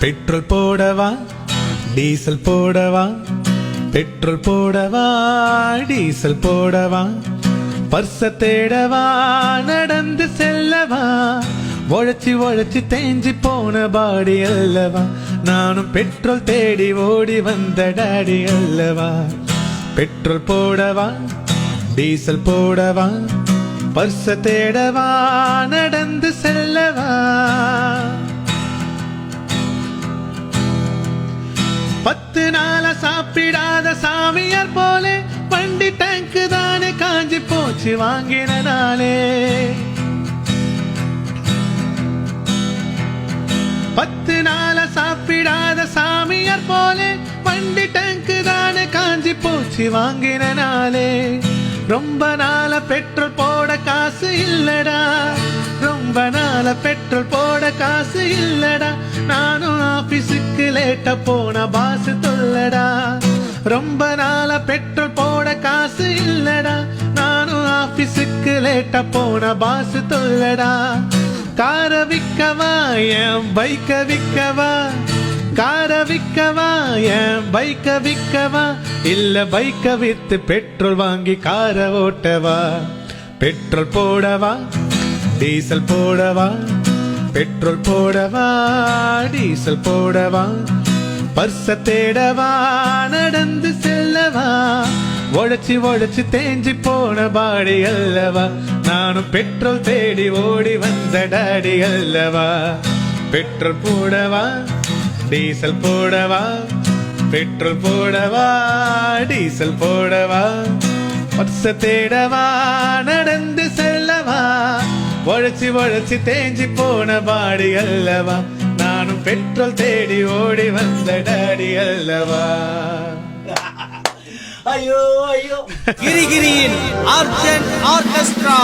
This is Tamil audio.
பெட்ரோல் போடவா டீசல் போடவா, பெட்ரோல் போடவா டீசல் போடவா, பர்ச தேடவா நடந்து செல்லவா, உழைச்சி உழைச்சி தேஞ்சி போன பாடி அல்லவா, நானும் பெட்ரோல் தேடி ஓடி வந்த டாடி அல்லவா. பெட்ரோல் போடவா டீசல் போடவா, பர்ச தேடவா நடந்து செல்லவா, 10 நாளா சாப்பிடாத சாமியார் போலே வண்டி டேங்கு தானே காஞ்சி போச்சு வாங்கின நாளே. 10 நாளா சாப்பிடாத சாமியார் போலே வண்டி டேங்கு தானே காஞ்சி போச்சு வாங்கின நாளே. ரொம்ப நாள பெட்ரோல் போட காசு இல்லடா, ரொம்ப நாள பெட்ரோல் போட காசு இல்லடா, நானும் ஆபீஸுக்கு லேட்டா போன பாஸ் தொல்லடா. ரொம்ப நாள பெட்ரோல் போட காசு இல்லடா, நானும் ஆபீஸுக்கு லேட்டா போன பாஸ் தொல்லடா. கார விக்கவா என் பைக்க விக்கவா, கார விக்கவா என் பைக்க விக்கவா, இல்ல பைக்க வித்து பெட்ரோல் வாங்கி கார ஓட்டவா. பெட்ரோல் போடவா டீசல் போடவா, பெட்ரோல் போடவா டீசல் போடவா, பர்ச தேடவா நடந்து செல்லவா, உழைச்சி உழைச்சி தேஞ்சி போன பாடி அல்லவா, நானும் பெட்ரோல் தேடி ஓடி வந்த டாடி அல்லவா. பெட்ரோல் போடவா டீசல் போடவா, பெட்ரோல் போடவா டீசல் போடவா, பர்ச தேடவா நடந்து செல்லவா, உழைச்சி உழைச்சி தேஞ்சி போன பாடி அல்லவா, நானும் பெட்ரோல் தேடி ஓடி வந்த டாடி அல்லவா. ஐயோ ஐயோ கிரிகிரியின் ஆர்ஜென்ட் ஆர்கெஸ்ட்ரா.